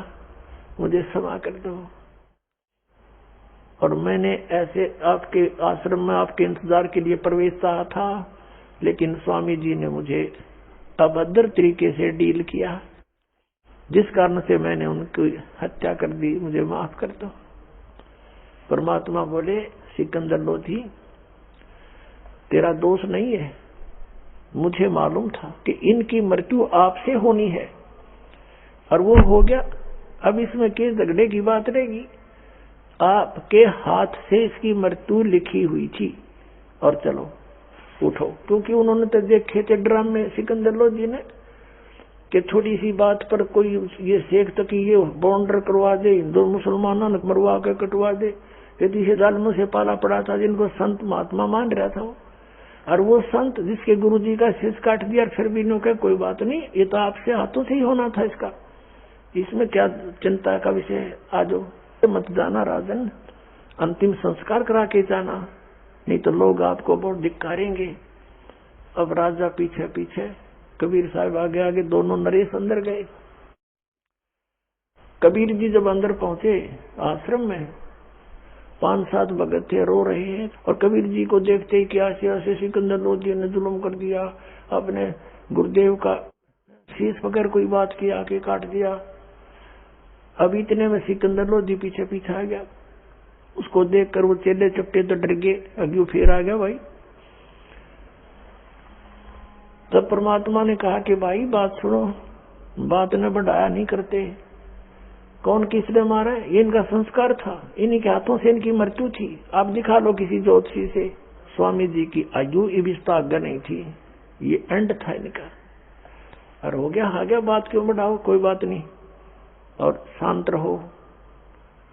मुझे क्षमा कर दो। और मैंने ऐसे आपके आश्रम में आपके इंतजार के लिए प्रवेश चाहा था, लेकिन स्वामी जी ने मुझे अभद्र तरीके से डील किया, जिस कारण से मैंने उनकी हत्या कर दी, मुझे माफ कर दो। परमात्मा बोले, सिकंदर लोधी, तेरा दोष नहीं है, मुझे मालूम था कि इनकी मृत्यु आपसे होनी है और वो हो गया। अब इसमें किस झगड़े की बात रहेगी? आपके हाथ से इसकी मृत्यु लिखी हुई थी, और चलो उठो। क्योंकि उन्होंने तो देखे थे ड्रामे सिकंदर लोधी ने कि छोटी सी बात पर कोई ये शेख तक ये बॉन्डर करवा दे, हिंदू मुसलमानों ने मरवा के कटवा दे। ये जालमों से पाला पड़ा था, जिनको संत महात्मा मान रहा था वो। और वो संत जिसके गुरुजी का शीश काट दिया, और फिर भी इन्हों के कोई बात नहीं, ये तो आपसे हाथों से ही होना था, इसका इसमें क्या चिंता का विषय है? आजो मत जाना राजन, अंतिम संस्कार करा के जाना, नहीं तो लोग आपको बहुत धिक्कारेंगे। अब राजा पीछे पीछे, कबीर साहब आगे आगे, दोनों नरेश अंदर गए। कबीर जी जब अंदर पहुंचे आश्रम में, 5-7 भगत थे, रो रहे हैं, और कबीर जी को देखते ही क्या ऐसे सिकंदर लोधी ने जुल्म कर दिया, अपने गुरुदेव का शीश पकड़ कोई बात की, आके काट दिया। अब इतने में सिकंदर लोधी पीछे पीछे आ गया, उसको देखकर वो चेले चपटे तो डर गए, अग्यू फिर आ गया भाई। तब परमात्मा ने कहा कि भाई बात सुनो, बात ने बढ़ाया नहीं करते। कौन किसने मारा है? ये इनका संस्कार था, इन्हीं के हाथों से इनकी मृत्यु थी। आप दिखा लो किसी ज्योतिषी से। स्वामी जी की आयु इबिस्ता आज्ञा नहीं थी, ये एंड था इनका। और हो गया, आ गया, बात क्यों बढ़ाओ, कोई बात नहीं, और शांत रहो।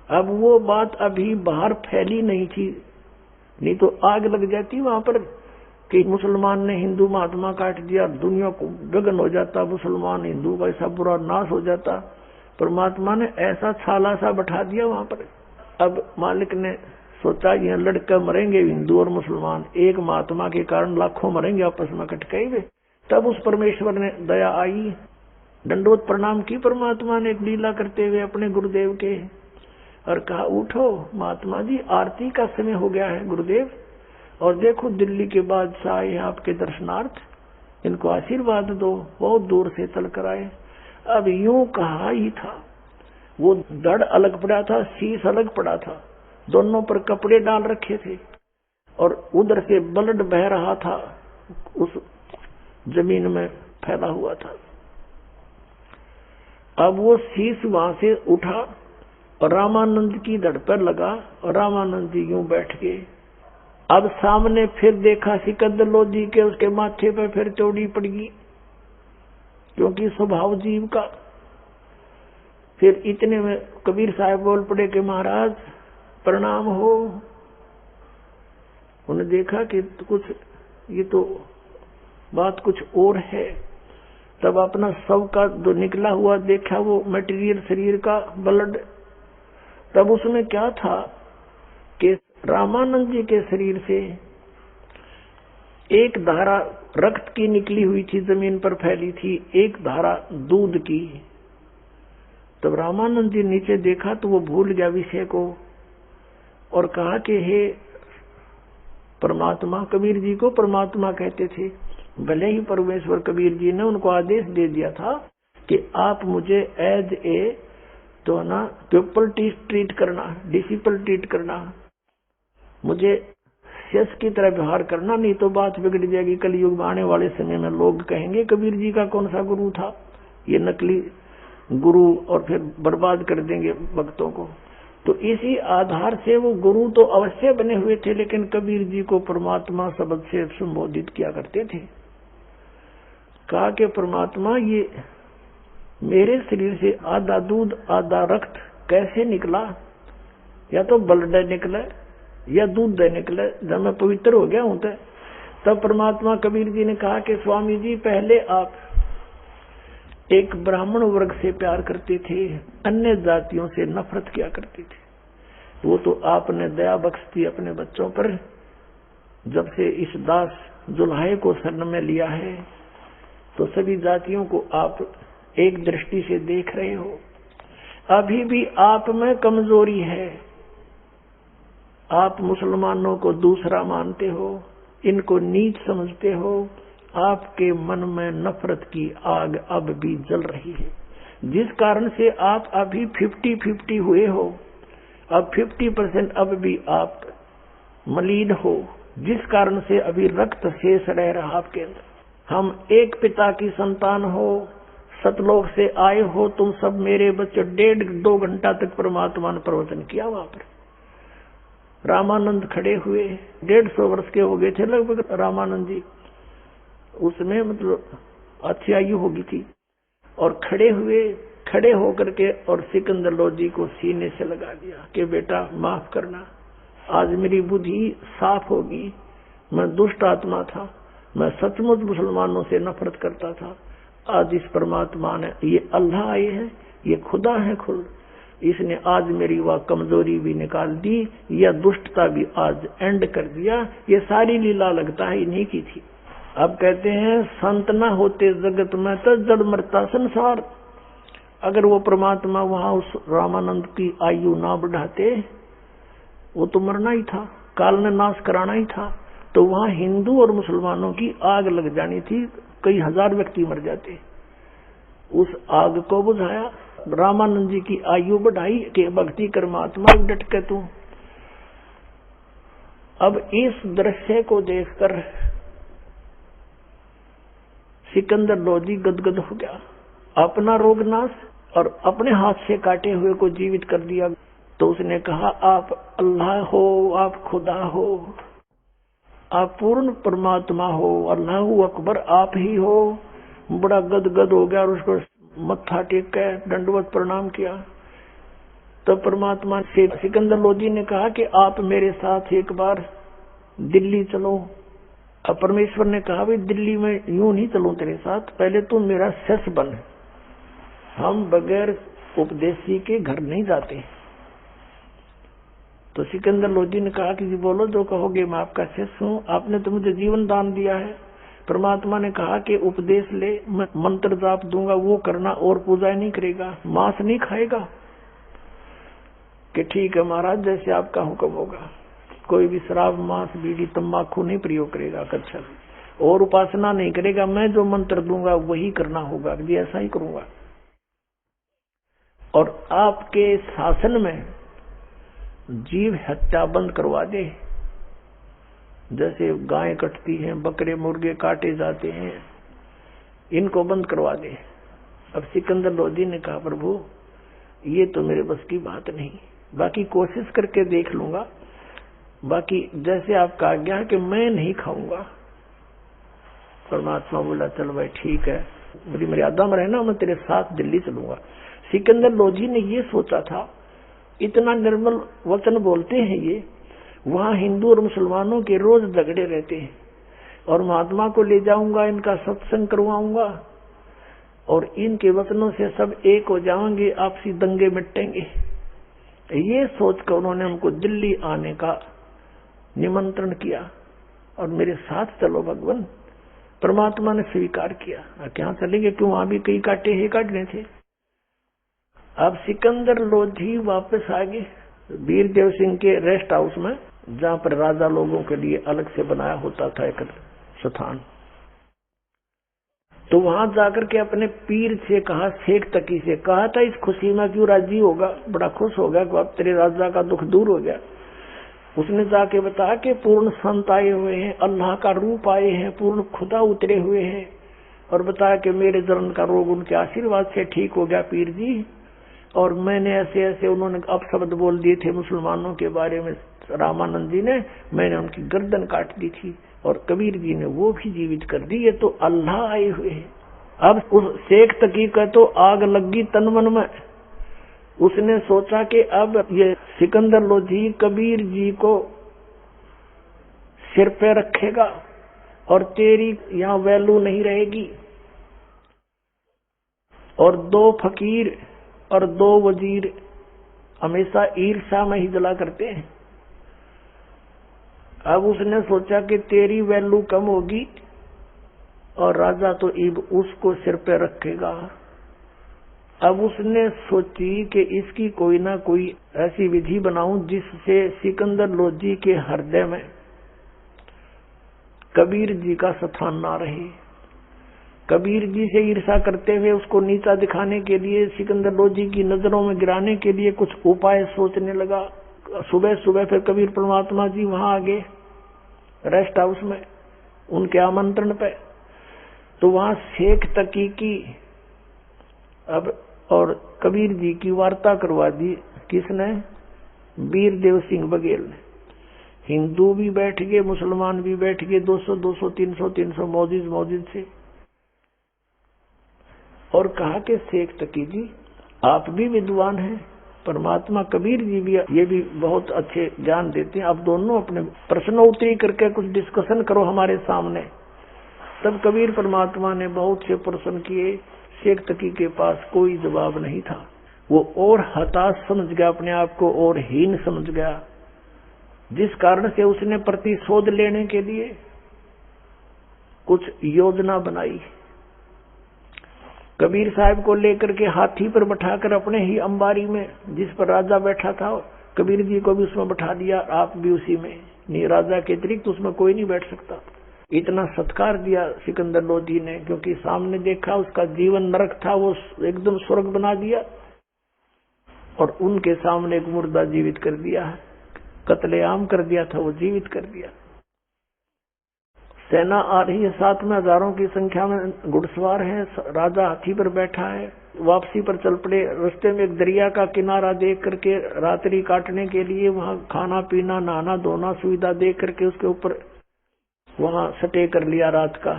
अब वो बात अभी बाहर फैली नहीं थी, नहीं तो आग लग जाती वहां पर कि मुसलमान ने हिंदू महात्मा काट दिया, दुनिया को गगन हो जाता, मुसलमान हिंदू का ऐसा बुरा नाश हो जाता। परमात्मा ने ऐसा छाला सा बैठा दिया वहां पर। अब मालिक ने सोचा ये लड़के मरेंगे, हिंदू और मुसलमान, एक महात्मा के कारण लाखों मरेंगे आपस में कटके हुए। तब उस परमेश्वर ने दया आई, दंडोत प्रणाम की परमात्मा ने एक लीला करते हुए अपने गुरुदेव के, और कहा उठो महात्मा जी, आरती का समय हो गया है गुरुदेव, और देखो दिल्ली के बादशाह आए आपके दर्शनार्थ, इनको आशीर्वाद दो, बहुत दूर से चल कर आए। अब यूं कहा ही था, वो धड़ अलग पड़ा था, शीश अलग पड़ा था, दोनों पर कपड़े डाल रखे थे, और उधर से ब्लड बह रहा था, उस जमीन में फैला हुआ था। अब वो शीश वहां से उठा और रामानंद की धड़ पर लगा, और रामानंद जी यूं बैठ गए। अब सामने फिर देखा सिकंदर लोधी के, उसके माथे पर फिर चोटी पड़ गई, क्योंकि स्वभाव जीव का। फिर इतने में कबीर साहब बोल पड़े कि महाराज प्रणाम हो। उन्हें देखा कि कुछ ये तो बात कुछ और है। तब अपना शव का जो निकला हुआ देखा, वो मटेरियल शरीर का ब्लड, तब उसमें क्या था कि रामानंद जी के शरीर से एक धारा रक्त की निकली हुई थी, जमीन पर फैली थी, एक धारा दूध की। तब रामानंद जी नीचे देखा तो वो भूल गया विषय को, और कहा कि हे परमात्मा, कबीर जी को परमात्मा कहते थे, भले ही परमेश्वर कबीर जी ने उनको आदेश दे दिया था कि आप मुझे एज ए तो ना पीपल ट्रीट करना, डिसिपल ट्रीट करना, मुझे शेष की तरह व्यवहार करना, नहीं तो बात बिगड़ जाएगी। कलयुग में आने वाले समय में लोग कहेंगे कबीर जी का कौन सा गुरु था, ये नकली गुरु, और फिर बर्बाद कर देंगे भक्तों को। तो इसी आधार से वो गुरु तो अवश्य बने हुए थे, लेकिन कबीर जी को परमात्मा शब्द से संबोधित किया करते थे। कहा कि परमात्मा, ये मेरे शरीर से आधा दूध आधा रक्त कैसे निकला? या तो ब्लड निकला या दूध निकला, जब मैं पवित्र हो गया हूं तब परमात्मा कबीर जी ने कहा कि स्वामी जी, पहले आप एक ब्राह्मण वर्ग से प्यार करते थे, अन्य जातियों से नफरत किया करते थे। वो तो आपने दया बख्श दी अपने बच्चों पर। जब से इस दास जुल्हाए को शरण में लिया है तो सभी जातियों को आप एक दृष्टि से देख रहे हो। अभी भी आप में कमजोरी है। आप मुसलमानों को दूसरा मानते हो, इनको नीच समझते हो। आपके मन में नफरत की आग अब भी जल रही है, जिस कारण से आप अभी 50-50 हुए हो। अब 50% अब भी आप मलिन हो, जिस कारण से अभी रक्त शेष रह रहा आपके अंदर। हम एक पिता की संतान हो, सतलोक से आए हो तुम सब मेरे बच्चे। 1.5-2 घंटा तक परमात्मा ने प्रवचन किया वहां पर। रामानंद खड़े हुए, 150 वर्ष के हो गए थे लगभग रामानंद जी, उसमें मतलब अच्छी आयु होगी थी। और खड़े हुए, खड़े होकर के और सिकंदर लोधी को सीने से लगा दिया कि बेटा माफ करना, आज मेरी बुद्धि साफ होगी। मैं दुष्ट आत्मा था, मैं सचमुच मुसलमानों से नफरत करता था। आज इस परमात्मा ने, ये अल्लाह आए हैं, ये खुदा है खुद, इसने आज मेरी वह कमजोरी भी निकाल दी, यह दुष्टता भी आज एंड कर दिया। ये सारी लीला लगता है इन्हीं की थी। अब कहते हैं संत न होते जगत में तो जड़ मरता संसार। अगर वो परमात्मा वहां उस रामानंद की आयु ना बढ़ाते, वो तो मरना ही था, काल ने नाश कराना ही था। तो वहां हिंदू और मुसलमानों की आग लग जानी थी, कई हजार व्यक्ति मर जाते। उस आग को बुझाया, रामानंद जी की आयु बढ़ाई कि भक्ति कर्मात्मा डट के तू। अब इस दृश्य को देखकर सिकंदर लोधी गदगद हो गया। अपना रोग नाश और अपने हाथ से काटे हुए को जीवित कर दिया। तो उसने कहा आप अल्लाह हो, आप खुदा हो, आप पूर्ण परमात्मा हो, अल्लाह अकबर आप ही हो। बड़ा गदगद हो गया और उसको मत्था टेक के दंडवत प्रणाम किया। तो परमात्मा से सिकंदर लोधी ने कहा कि आप मेरे साथ एक बार दिल्ली चलो। अब परमेश्वर ने कहा भाई दिल्ली में यूं नहीं चलूं तेरे साथ, पहले तू मेरा शिष्य बन। हम बगैर उपदेशी के घर नहीं जाते। तो सिकंदर लोधी ने कहा कि जी बोलो जो कहोगे, मैं आपका शिष्य हूँ, आपने तो मुझे जीवन दान दिया है। परमात्मा ने कहा कि उपदेश ले, मैं मंत्र जाप दूंगा वो करना और पूजा नहीं करेगा, मांस नहीं खाएगा। कि ठीक है महाराज जैसे आपका हुक्म होगा। कोई भी शराब मांस बीड़ी तंबाकू नहीं प्रयोग करेगा, कच्छा और उपासना नहीं करेगा। मैं जो मंत्र दूंगा वही करना होगा, जी ऐसा ही करूंगा। और आपके शासन में जीव हत्या बंद करवा दे। जैसे गायें कटती हैं, बकरे मुर्गे काटे जाते हैं, इनको बंद करवा दे। अब सिकंदर लोधी ने कहा प्रभु ये तो मेरे बस की बात नहीं, बाकी कोशिश करके देख लूंगा, बाकी जैसे आपका आज्ञा है कि मैं नहीं खाऊंगा। परमात्मा बोला चल भाई ठीक है, मेरी मर्यादा में रहना, मैं तेरे साथ दिल्ली चलूंगा। सिकंदर लोधी ने ये सोचा था, इतना निर्मल वचन बोलते हैं ये, वहां हिंदू और मुसलमानों के रोज झगड़े रहते हैं, और महात्मा को ले जाऊंगा, इनका सत्संग करवाऊंगा और इनके वचनों से सब एक हो जाएंगे, आपसी दंगे मिटेंगे। ये सोचकर उन्होंने हमको दिल्ली आने का निमंत्रण किया और मेरे साथ चलो भगवान। परमात्मा ने स्वीकार किया। क्या चलेंगे, क्यों, वहां भी कई काटे ही काटने थे। अब सिकंदर लोधी वापस आ गए वीरदेव सिंह के रेस्ट हाउस में, जहां पर राजा लोगों के लिए अलग से बनाया होता था एक स्थान। तो वहां जाकर के अपने पीर से कहा, शेख तकी से कहा था, इस खुशी में क्यों राजी होगा, बड़ा खुश हो गया कि अब तेरे राजा का दुख दूर हो गया। उसने जाके बताया कि पूर्ण संत आए हुए हैं, अल्लाह का रूप आए हैं, पूर्ण खुदा उतरे हुए हैं, और बताया कि मेरे जलन का रोग उनके आशीर्वाद से ठीक हो गया पीर जी। और मैंने ऐसे ऐसे, उन्होंने अपशब्द बोल दिए थे मुसलमानों के बारे में, रामानंद जी ने, मैंने उनकी गर्दन काट दी थी और कबीर जी ने वो भी जीवित कर दी। ये तो अल्लाह आए हुए हैं। अब उस शेख तकी का तो आग लगी तन मन में। उसने सोचा कि अब ये सिकंदर लोधी कबीर जी को सिर पे रखेगा और तेरी यहाँ वैल्यू नहीं रहेगी। और 2 फकीर और 2 वजीर हमेशा ईर्ष्या में ही जला करते हैं। अब उसने सोचा कि तेरी वैल्यू कम होगी और राजा तो इब उसको सिर पे रखेगा। अब उसने सोची कि इसकी कोई ना कोई ऐसी विधि बनाऊं जिससे सिकंदर लोधी के हृदय में कबीर जी का स्थान ना रहे। कबीर जी से ईर्ष्या करते हुए उसको नीचा दिखाने के लिए, सिकंदर लोधी की नजरों में गिराने के लिए कुछ उपाय सोचने लगा। सुबह सुबह फिर कबीर परमात्मा जी वहां आ गए रेस्ट हाउस में उनके आमंत्रण पे। तो वहां शेख तकी की अब और कबीर जी की वार्ता करवा दी। किसने? वीरदेव सिंह बघेल ने। हिंदू भी बैठ गए, मुसलमान भी बैठ गए, 200 300 मौजूद से, और कहा कि शेख तकी जी आप भी विद्वान हैं, परमात्मा कबीर जी भी ये भी बहुत अच्छे ज्ञान देते हैं, आप दोनों अपने प्रश्नोत्तरी करके कुछ डिस्कशन करो हमारे सामने। तब कबीर परमात्मा ने बहुत से प्रश्न किए। शेख तकी के पास कोई जवाब नहीं था। वो और हताश समझ गया, अपने आप को और हीन समझ गया, जिस कारण से उसने प्रतिशोध लेने के लिए कुछ योजना बनाई। कबीर साहब को लेकर के हाथी पर बैठाकर अपने ही अंबारी में, जिस पर राजा बैठा था, कबीर जी को भी उसमें बैठा दिया, आप भी उसी में। नहीं, राजा के अतिरिक्त उसमें कोई नहीं बैठ सकता। इतना सत्कार दिया सिकंदर लोधी ने, क्योंकि सामने देखा उसका जीवन नरक था, वो एकदम स्वर्ग बना दिया। और उनके सामने एक मुर्दा जीवित कर दिया है, कत्लेआम कर दिया था, वो जीवित कर दिया। सेना आ रही है, साथ में हजारों की संख्या में घुड़सवार हैं, राजा हाथी पर बैठा है। वापसी पर चल पड़े। रास्ते में एक दरिया का किनारा देख करके रात्रि काटने के लिए वहां खाना पीना नहाना धोना सुविधा देख करके उसके ऊपर वहां स्टे कर लिया रात का।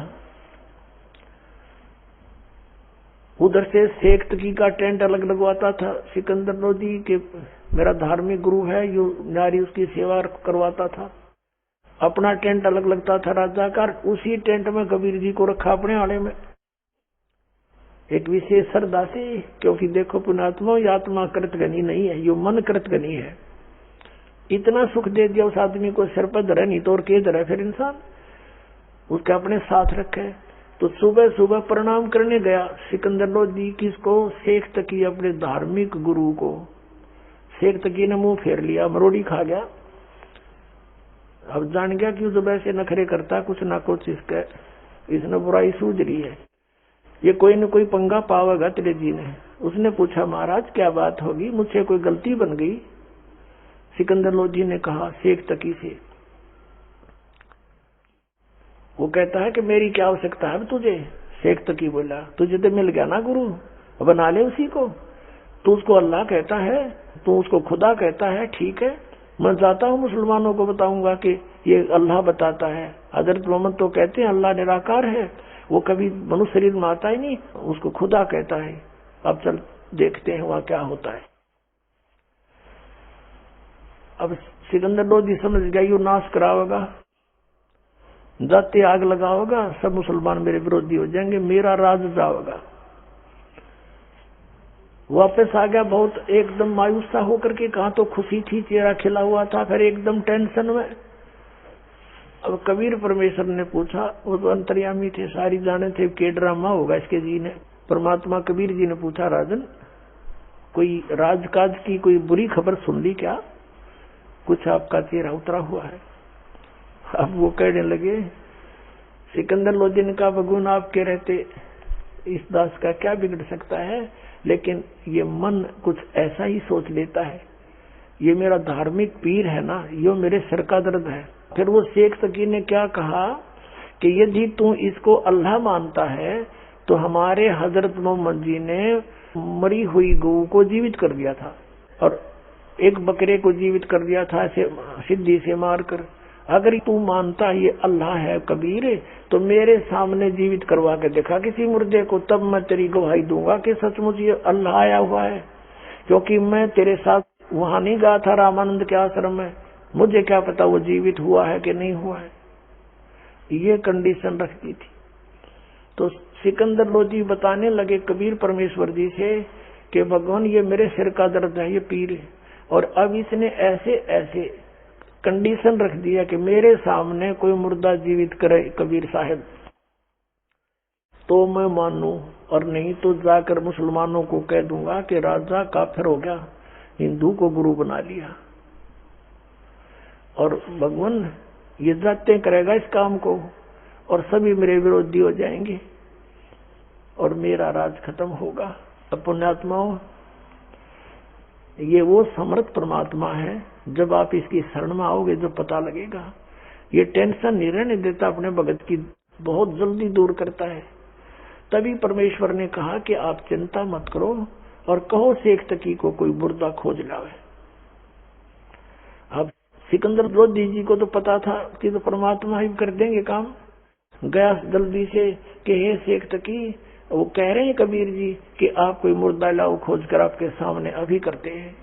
उधर से शेख तकी का टेंट अलग लगवाता था सिकंदर लोधी के, मेरा धार्मिक गुरु है, यो नारी उसकी सेवा करवाता था। अपना टेंट अलग लगता था राजा का। उसी टेंट में कबीर जी को रखा अपने आड़े में, एक विशेष श्रद्धा से, क्योंकि देखो पुण्यात्मा, ये आत्मा कृतघनी नहीं है, यो मन कृतघनी है। इतना सुख दे दिया उस आदमी को, सिर पर धरे, नहीं तो और के धरे फिर इंसान, उसके अपने साथ रखे। तो सुबह सुबह प्रणाम करने गया सिकंदर लोधी किसको? शेख तकी, अपने धार्मिक गुरु को। शेख तकी ने मुंह फेर लिया, मरोड़ी खा गया। अब जान गया कि जब ऐसे नखरे करता कुछ ना कुछ इसने बुराई सूझ रही है, ये कोई न कोई पंगा पावेगा तेरे जी ने। उसने पूछा, महाराज क्या बात होगी, मुझसे कोई गलती बन गई? सिकंदर लोधी ने कहा शेख तकी से। वो कहता है कि मेरी क्या आवश्यकता है तुझे? शेख तकी बोला, तुझे तो मिल गया ना गुरु, बना ले उसी को। तू उसको अल्लाह कहता है, तू उसको खुदा कहता है, ठीक है, मैं जाता हूँ मुसलमानों को बताऊंगा कि ये अल्लाह बताता है। हजरत मोहम्मद तो कहते हैं अल्लाह निराकार है, वो कभी मनुष्य शरीर में आता ही नहीं, उसको खुदा कहता है। अब चल देखते हैं वहां क्या होता है। अब सिकंदर लोधी समझ गया यू नाश करावेगा, जाते आग लगाओगा, सब मुसलमान मेरे विरोधी हो जाएंगे, मेरा राज जाओगा। वापस आ गया बहुत एकदम मायूस सा होकर के। कहा तो खुशी थी, चेहरा खिला हुआ था, फिर एकदम टेंशन में। अब कबीर परमेश्वर ने पूछा, वो तो अंतर्यामी थे, सारी जाने थे के ड्रामा होगा इसके जी ने। परमात्मा कबीर जी ने पूछा, राजन कोई राजकाज की कोई बुरी खबर सुन ली क्या? कुछ आपका चेहरा उतरा हुआ है। अब वो कहने लगे, सिकंदर लोधी ने कहा, भगवान आपके रहते इस दास का क्या बिगड़ सकता है, लेकिन ये मन कुछ ऐसा ही सोच लेता है, ये मेरा धार्मिक पीर है ना, ये मेरे सिर का दर्द है। फिर वो शेख तकी ने क्या कहा कि यदि तू इसको अल्लाह मानता है तो हमारे हजरत मोहम्मद जी ने मरी हुई गौ को जीवित कर दिया था और एक बकरे को जीवित कर दिया था ऐसे सिद्धि से मारकर। अगर तू मानता ये अल्लाह है कबीर, तो मेरे सामने जीवित करवा के देखा किसी मुर्दे को, तब मैं तेरी गवाही दूंगा कि सचमुच ये अल्लाह आया हुआ है। क्योंकि मैं तेरे साथ वहां नहीं गया था रामानंद के आश्रम में, मुझे क्या पता वो जीवित हुआ है कि नहीं हुआ है। ये कंडीशन रख दी थी। तो सिकंदर लोधी बताने लगे कबीर परमेश्वर जी से कि भगवान ये मेरे सिर का दर्द है, ये पीर है, और अब इसने ऐसे ऐसे कंडीशन रख दिया कि मेरे सामने कोई मुर्दा जीवित करे कबीर साहब तो मैं मानू, और नहीं तो जाकर मुसलमानों को कह दूंगा कि राजा काफिर हो गया, हिंदू को गुरु बना लिया। और भगवान ये जाते करेगा इस काम को, और सभी मेरे विरोधी हो जाएंगे और मेरा राज खत्म होगा। अब पुण्यात्माओं, ये वो समर्थ परमात्मा है, जब आप इसकी शरण में आओगे जो पता लगेगा। ये टेंशन नहीं रहने देता, अपने भगत की बहुत जल्दी दूर करता है। तभी परमेश्वर ने कहा कि आप चिंता मत करो और कहो शेख तकी को कोई मुर्दा खोज लावे। अब सिकंदर लोधी जी को तो पता था कि तो परमात्मा ही कर देंगे काम। गया जल्दी से कि हे शेख तकी, वो कह रहे हैं कबीर जी कि आप कोई मुर्दा लाओ खोज कर आपके सामने, अभी करते हैं।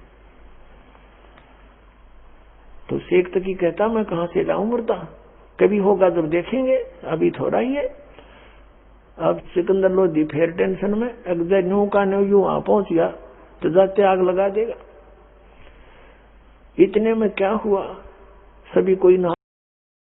तो शेख तकी कहता मैं कहां से लाऊं मुर्दा, कभी होगा जब देखेंगे, अभी थोड़ा ही है। अब सिकंदर लोधी फिर टेंशन में, अगर न्यू का न्यू यूं वहां पहुंच गया तो जाते आग लगा देगा। इतने में क्या हुआ, सभी कोई ना